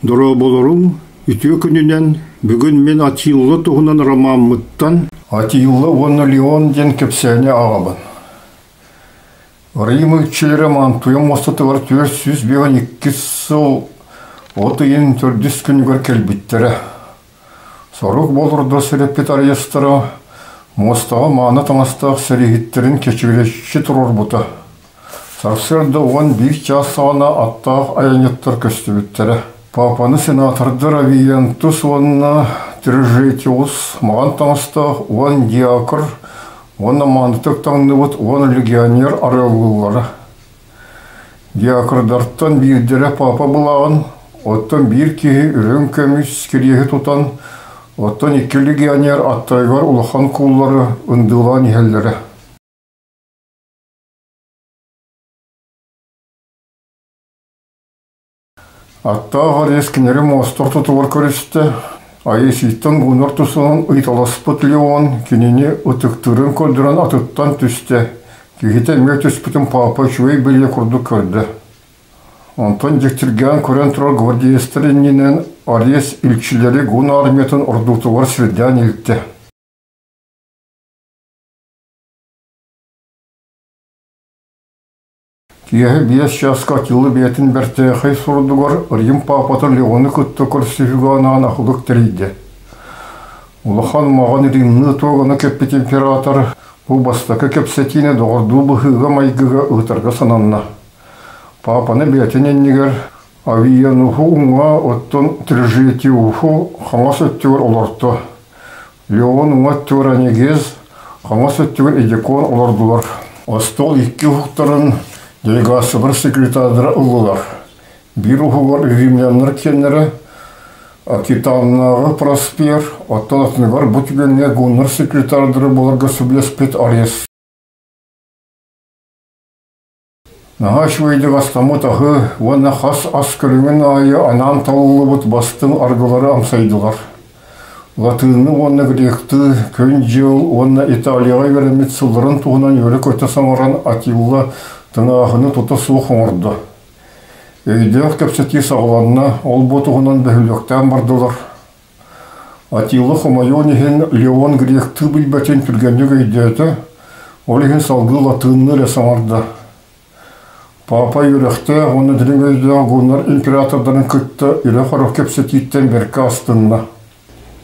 Дұра болырым, үтіе күнінен бүгін мен Атилы тұғынан романмыттан Атилы 10 Леон ден кепсәне ағабын. Рим үтчілері мантуым остатығар 452 сыл отыйын 400 күнігер келбіттері. Соруқ болырды сәрепет ариястары, мостағы маны таңастағы сәрегеттерін кечігілеші тұрыр бұты. Сарсырды 11 час сағына аттағы аянеттер көстібіттері. Папаны сенатордар авиантус онна Трежетиус, маған таңыстағы 10 диакр, онна мантық таңныбыт 10 легионер аралылары. Диакрдартан бирдері папа бұлағын, оттан бір кейі үрін көміс керегі тұтан, оттан 2 легионер аттайғар ұлыхан құллары ұндылан елдері. Аттағар ескінері мостыр тұтылар көрісті, айеситтен ғыныр тұсынан ұйталаспыт Леон кенене ұтықтырын көрдірін атыттан түсті. Кегеті әмге түспітін папа шуай біле құрды көрді. Онтан дектірген көрен тұрар гвардиестеріннен арес үлкшілері ғын арметін ұрдутылар сірден елікті. Киэхэ 5 часка Атилы бетін бәртәхай сұрдығар Рим папаты Леоны күтті көрсігіғанан ақылық тірейді. Улахан маған Римны тоғаны кеппет император бұл бастақы кепсетіне доғырду бұхыға майгыға ұғытарға сананна. Папаны бәтінен негер авиянуху ұңа оттон Трежети ұху қаңас өттігір оларты. Леон ұңа төранегез қаңас өттігір едекон олардылар. Остол 2 ұқтарын делегасы бір секретардары ұлылар. Бір ұғығар римлянлар кеннері, Акитаннағы Проспер, оттан атынығар бұтігенне ғыныр секретардары боларға сөблеспет арес. Наға шуейді ғастамы тағы, оны қас аскөріңін айы анан талылы бұт бастың арғылары амсайдылар. Латынны оны гректі, көн жыл, оны Италияға веремет сылдырын туғынан өлі көті самаран Атилы тыңағыны тұты суық оңырды. Өйді кәпсеті сағыланына ол бұтығынан бәхіліктен бардылар. Атилы Хумайонихен Леон гректі білбәтен күлгенді өйдеті, ол ехен салғы латынны ресамарды. Папа үйректі, оны ділің өйді ғынар императордарын күтті үлі қорық кәпсететтен беркі астынна.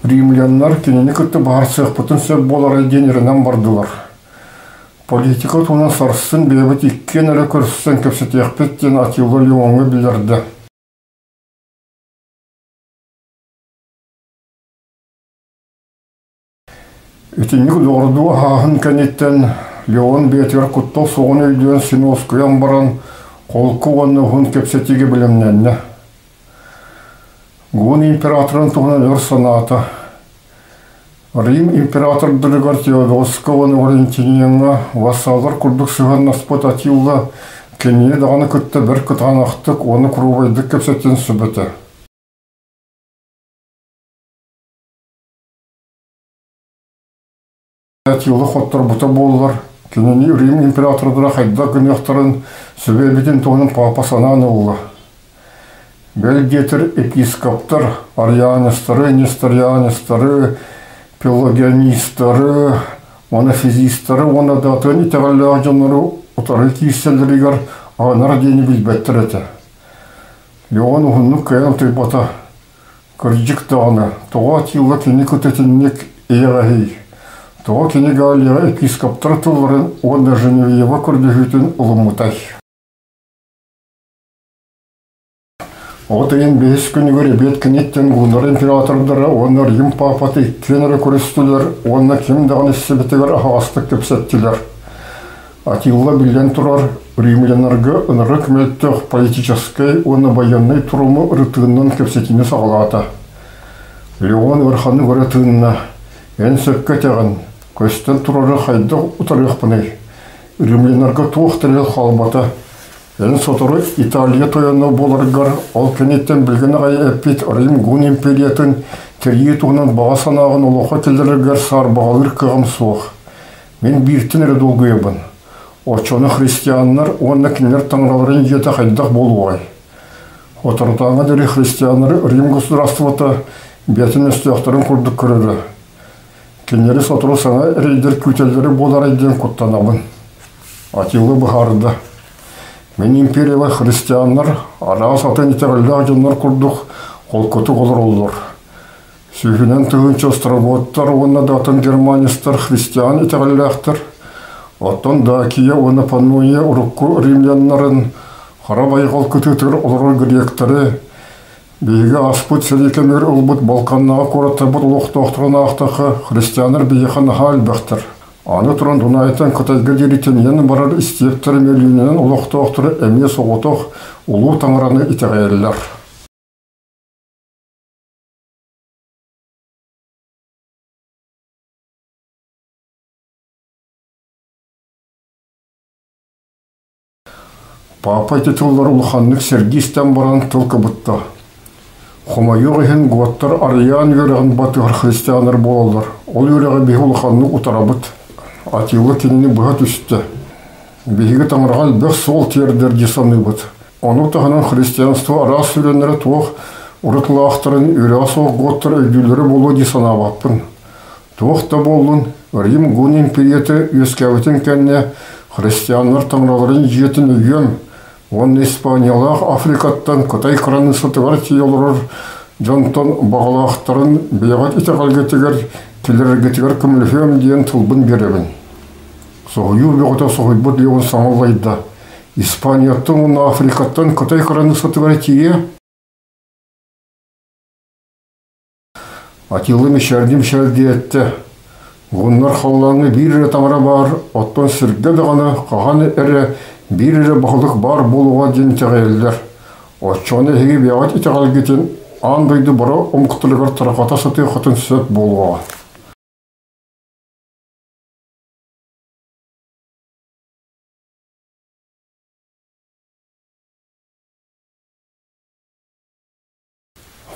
Римлянлар кенені күтті бағар сықпытын сөп болар әден ерінен бардылар. Политика туынан сарсын бейбіт иккен әлі көрсістен көпсетеқпеттен Атилы Леонғы білерді. Өтінік доғырду ағын кәнеттен Леон бейтер құттал соғын өйден Синосқыян баран қолқы оны ғын көпсетеге білімненні. Ғын императорын туғынан өр санаты. Рим императордырығар Теодосқа оны Валентинияңа вассалар күрдік сығын наспыт Атилы кеніне дағаны күтті бір күтанақтық оны құрубайды көпсеттен сүбіті. Атилы қоттар бұта болылар. Кеніне Рим императордыра қайда күнектарын сүбебетін туғының папа сананы ұлы. Бәлгетір епископтар, арианистары, несторианистары, пелагионистары, монофизистары, оны датын итағаллағы жанлары ұтары кейселдерігер ағанар дені білбәттір әті. Леон ұғынның кәйін түйбата күрджік дағаны, тоға Атилы кені күтетіннік еғағей. Тоға кені ғалияға епископтар тұлларын оны Женевьева күрдігітін ұлымытай. Отайын 5 күнігер бет кенеттен ғынар императордары оны Рим папаты кенері көрістілер, оны кем дағын іссебетігер ағастық көпсеттілер. Атилы білден тұрар римлянарға ұныры күметтіғ политическай, оны баянный тұрымы ұрытығынан көпсетіні сағалаты. Леон ұрханы ұрытығына, ән сөпке тәғін, көстен тұрары қайдық ұтарық бұнай. Римлянарға туық тәрел қалбаты. Ән сотыры Италия тойаны боларғар, ол кенеттен білген ағай әппет Рим ғын империятын терге туғынан баға санағын олуға келдерігер сар бағалыр қығым суық. Мен біртін әрі долғы ебін. Очоны христианнар, оны кенелер таңғаларын еті қайдақ болуғай. Отыртаңа дери христианары Рим государствота бетін өстіяқтарын күрдік көреді. Кенері сотыру саңа рейдер күтелдері болар айден құттанабын. Атилы бұхарыда. Мен империялы христианлар араға сатын етегілі ажынлар күрдік қолкөті қолыр олар. Сүйінен түгінші островоттар, оны датын германистар христиан етегілі ақтыр. Оттан Дакия, оны Пануя, Урукку, римлянларын Харабай қолкөтітір олар гректері. Бейге аспыт селекемер ұлбыт Балқаннаға қораты бұд ұлықтықтығына ақтақы христианыр бейіқан хал бәқтір. Аны тұран дұнайтын күтайғы деретенен барар істептір мелінен ұлықтықтыры әме соғытық ұлу таңыраны итеғайылар. Папа титуллар ұлханлық Сергистен баран тұлқы бұтта. Хомайық ехен ғуаттар ариян өріғін батығыр христианыр болалар. Ол өріғі бейі ұлханлық ұтарабыт. Атилы кенені бұға түсті. Бейгі таңырғал бәқ сол тердер десаны бұд. Оны тағынан христианство ара сүренері туық ұрытылақтырын өріға соқ ғуаттар өйділері болу десана баппын. Туықта болын Рим ғун империяты өскәвітін кәнне христианлар таңыраларын жетін үйем. Он Испаниялақ Африкаттан Қытай қыраны сытығар тиелұрыр жантан бағалақтарын бейғат итеғалгетігер келергетігер күмілфем дейін тұлбын беребін. Соғыю беғыта соғыйбыт леуін самалайды. Испанияттың оны Африкаттан Қытай қыраны сытығар тие. Атилы мешәрдім шәрді етті. Ғынлар қаллаңы бір таңыра бар, оттан сірге дағаны қағаны әрі бір бағылық бар болуға ден тәғайылдер. Отчаны әйге бейғат итеғалгетін андайды бұра ұмқытылығыр тұрақата сыты қытын сөп болуға.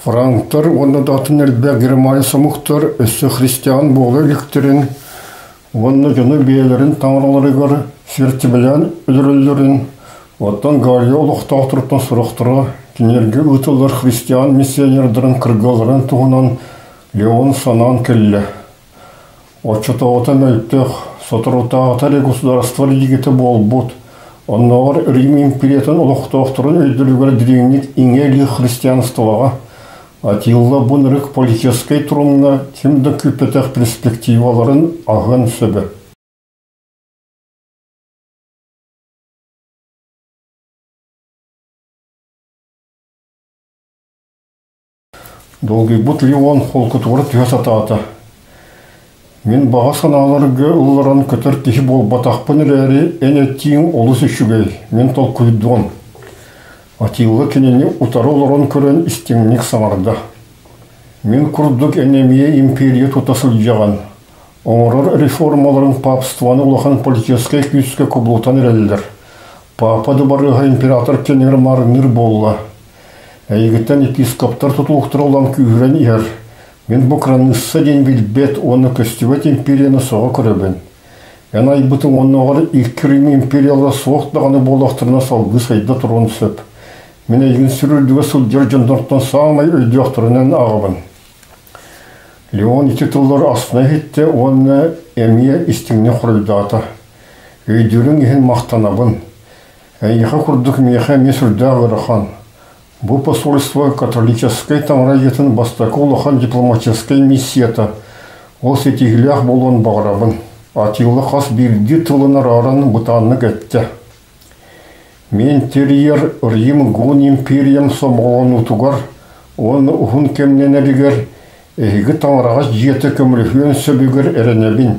Франктар, оны датын әлбә Германия самуқтар өсі христиан болу лектерін, оны жыны бейлерін таңыраларығыр сертімілен үлірілерін, оттан Галия олықта отырыптан сұрақтыра, кенерге ұтылар христиан миссионердерін кіргаларын туғынан Леон санан келі. Отчатауыта мәлттіқ, сотырутағатары государствар егеті бол бұд. Оннағар Рим империятын олықта отырын өйділігер диреңнік иңелі христианстволаға. Атилла бұн рық политическай тұрымына темді күпетек перспективаларын ағын сөбі. Долгий бұт Леон қолқытуыр түйесататы. Мен баға саналарығы ұлларан көтір кеші бол батақпын әрі әне тиін олысы үшігей. Мен тол күйдуын. Атилы кенені ұтары оларын көрін істемінік самарда. Мен күрдік әнемие империя тұтасыл жаған. Оңырыр реформаларын папстваны ұлақан политическай күйіске көбілутан әрелдер. Папады барыға император кенер марыныр болла. Әйгіттен епископтар тұтылықтыр olan күйірен ер. Мен бұқранысса ден білбет оны көстівет империяны соға көребен. Ән айбытың онығары Рим империялы соғықтағаны болақтырына салғы сайда тұрғын сөп. Мен әйгін сүрілдігі сұлдер жындырттан сағымай өйді ақтырынан ағабын. Леон титуллар астына хетті, оны әмия істіңіне құрылдаты. Өйдерін ехін мақтанабын. Әйіға күрдік меха месүрді ағырықан. Бұл посольство католическай таңыра етін бастақы олыған дипломатическай миссията. Ол сетігіліғ болуын бағырабын. Атилы қас бірді тылынар аран бұтанны кәтті. Мен терьер Рим ғун империям сомғалан ұтуғар, оны ұхын кемнен әрігер, әйгі таңыраға жеті көміліхен сөбігер әрінәбін.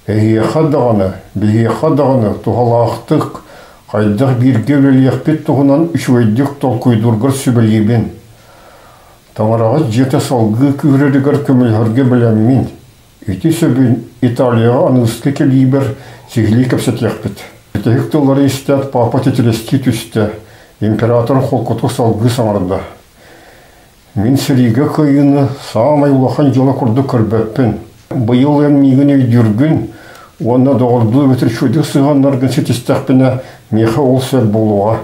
Әйеқа дағаны тұғалақтық, қайдақ бірге өліяқпет тұғынан үшвейдік тол көйдұрғыр сөбілейбен. Таңыраға жеті салғы көрерігер көмілхерге біләммен. Үті сөбін Италияға анығысты келейбір сегілей көпсет яқпет. Тәйіктілері істет папа тетелесті түсті. Император қолқытық салғы саңырды. Мен сірегі қиыны самай улақан жылы құрды көрбәппін. Бұйыл әммеген өйдіргін, оны доғырды өтір шөдік сығанларғын сетістәқпіне меқі ол сөп болуға.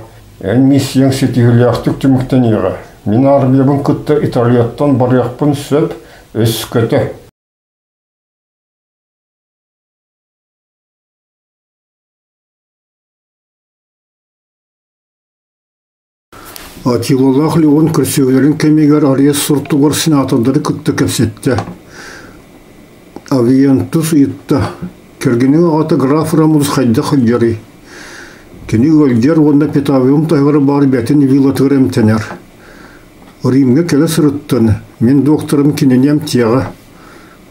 Эн миссияң сетигіліяқтық түміктен еға. Мен армиябын күтті Италияттан баряқпын сөп өс көті. Атилаллах Леон күрсеулерін кемегер арес сұртуғыр сенатындары күтті кәпсетті. Авиантус ұйытты. Кергені аты граф Рамуз қайды қылжары. Кені өлдер онда петавиум тайғыры бар бәтін вилатығыр әмтенер. Римге келі сұрыттын. Мен докторым кененем тияға.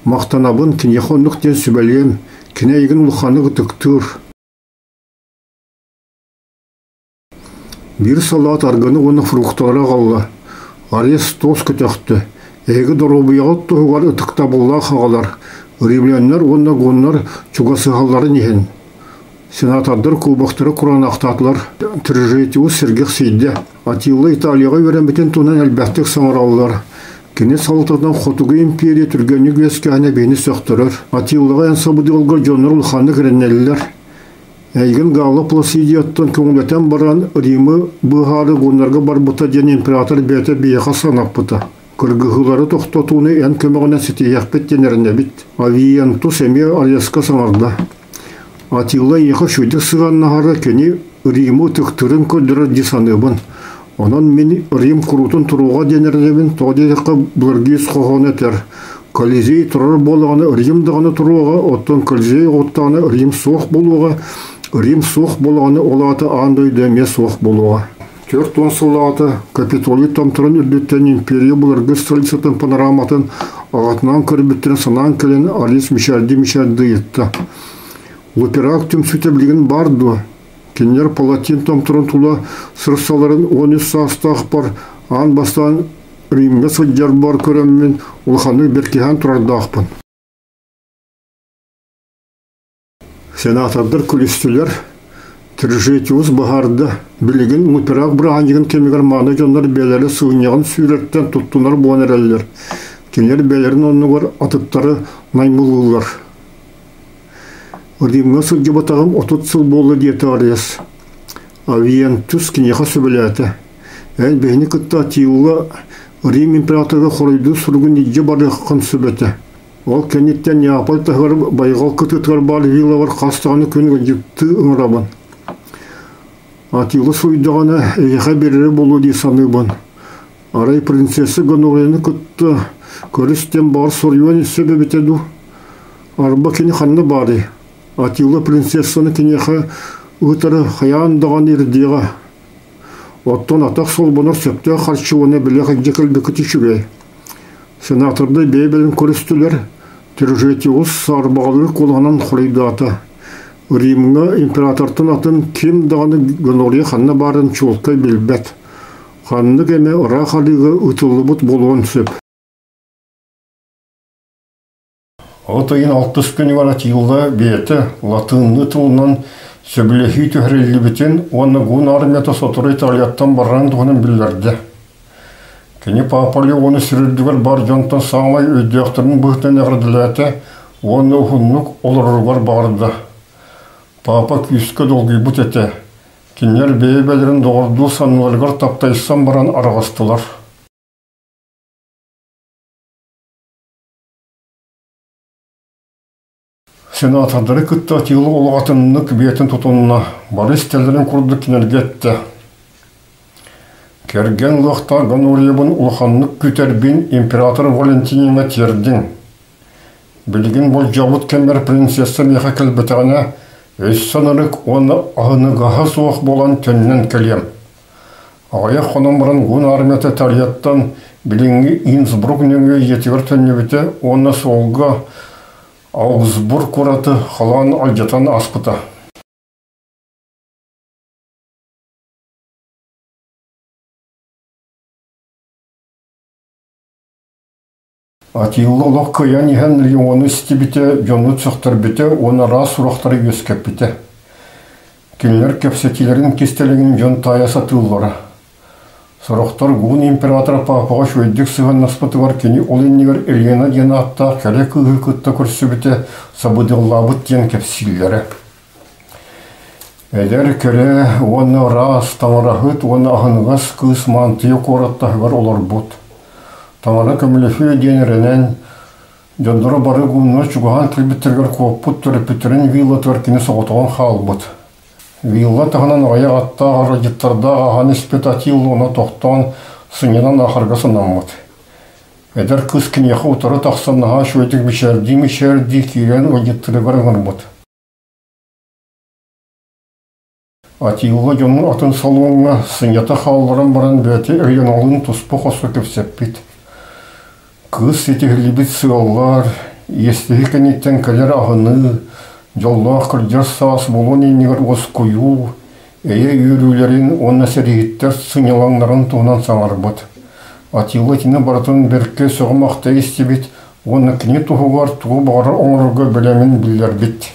Мақтанабын кене қондықтен сүбәлем. Кене егін ұлқаны күтіктір. Bir salat argını onu fruktlara qalla. Ares toz kütöktü. Egi dorobuyağıt toğugar ıtıkta bulla xağalar. Rimlenler onunla gonlar çugası halları nihin. Senatardır kubaqtırı Kur'an aqtatlar. Trejetiyu sirgih seydi. Atilla İtaliyaga veren biten tunan elbettik samarallar. Kene saltırdan Xotugu imperiya türgenlik veskahane beni söktürür. Atilla'ga en sabıdı olgar jonlar ulxanı gireneliler. Әйгін ғалы пласидияттан көңілетен баран Римы бұғары ғонларға бар бұта ден император бәті бейеға санақ бұта. Кыргығылары тоқтатуыны ән көміғінен сетейяқ бет денеріне бит. Авиантус әме Аресқа саңарда. Атилла еқі шөйдік сыған нағары кені Римы түқтірін көдірі десаныбын. Онан мен Рим құрутын тұруға денерінебін тоғдеқі бұлыргейс қоған әтер. Колизей тұрар болғаны Рим дағаны тұруға, оттан Колизей оттаны Рим соқ болуға, Рим соқ болғаны олаты андойды ме соқ болуға. 4 сылаты Капитолий тамтырын үрдеттен империя бұлырғы столицатын панораматын ағатынан көрбіттен санан кілін Арес Мишальды етті. Лоперак түм сүтеблігін барды. Кенер Палатин тамтырын тұла сырсаларын 13 састағы бар ан бастан Римге сылжар бар көреммен ұлханы беркехан тұрардақпын. Сенатардар күлістілер Трежетиус бағарды білігін мұпирақ бір аңығын кемегер маңы жонлар бәлері сүйінеғын сүйреттен тұттынар болан әрәлілер. Кенер бәлерін онығыр атыптары наймылылар. Римге сылжы батағым 30 сыл болы деті Арес. Авиантус кенеға сөбіләті. Ән бәйіні күтті Атилла Рим императоры хоройду сургун ижі бары қын сөбеті. Ол кенеттен Неаполь тағыр байғал күтітгір бар вилавар қастағаны күн жүкті ұңырабын. Атилы суйдағаны әйіға берері болу дей саныбын. Арай принцессы Гонорияны күтті. Көрістен бар сұрйуан сөбебетеду. Арба кені қанны бары. Атилы принцессаны кенеға ұғытары қаяндаған ердеға. Оттон атақ сол бұныр сөпті қаршуыны білеғі жекілді күтішіге. Сенаторды бейбелін көрістілер, Трежетиус сарбағылығы қолғанан құрайды аты. Риміңі императортын атын кем дағаны Гонория қанна барын чолқай білбәт. Қанны кеме ұра қалығы ұтылы бұт болуын сөп. Отайын 60 күні бар Атилла бейті латынны тұлынан сөбілехи түхірелі бітен, оны ғун армията сотыры Италияттан барған тұғының білдерді. Кені папалы оны сүрілдігер бар жонтан саңлай өйдіяқтырын бұқтан әғірділәті, оны ұхынлық олырырғар барды. Папа күйіскі долғый бұт еті. Кенер бейбелерін доғырду сануалғар таптайсан баран арғастылар. Сенатардары күтті Атилла олғатынлық бетін тұтынына бары істелерін құрды кенергетті. Керген лұқта Гонориябын ұлғанлық күтербін император Валентинина тердің. Білген бұл жауыт кемер принцесса меха кәлбетіғіне өз санырық оны ағынығаға соқ болан төннен келем. Ағая қонамырын ғын армияты тарияттан біліңгі Инсбрук нөңе етігір төннебіті оны солға Аугсбург құраты қалан алжатан аспыта. Атилла лық көян ехен Леоны стебіте, жонны цөқтір біте, оны рас сұрақтары өскеп біте. Кенлер кепсетилерін кестелігін жон таяса тыллары. Сұрақтар ғун императора папаға шөйдік сыған наспыты бар кені олыннегер Елена дені атта кәлі күтті көрсі біте сабыдыллабыт ден кепсилері. Эдер кере, оны рас, таңырахыт, оны ахынығас кыз мантыйы қораттағығар олар бұд. Таңыра көміліфі денерінен, Дöndürü barı gümnü çuğan kilbittirger koput törepittirin villa törkini soğutuğun xal бұд. Villa tağınan aya atta ağır jittarda ağan ispetatil ona toxtan sınyanan ahırga sınam бұд. Eder kız kinyağı utarı taqsannaha şöydik mişerdi kiren o jittirger бұд. Atilla jonun atın salonuna sınyata xalların baran böti öylen olun tuspı xosu köpseppit. Kız setihilibit sığallar, естігі кәнеттен кәлер ағыны, жоллақ кірдер саас болуын енігір оз қойу, әйе үйрілерін оны сәрігіттер сыңялаңларын туынан саңар бұд. Атилы тіні барытын берке соғымақта естебет, оны кіне тұғығар тұғы бағары оңырғы білемін білер бет.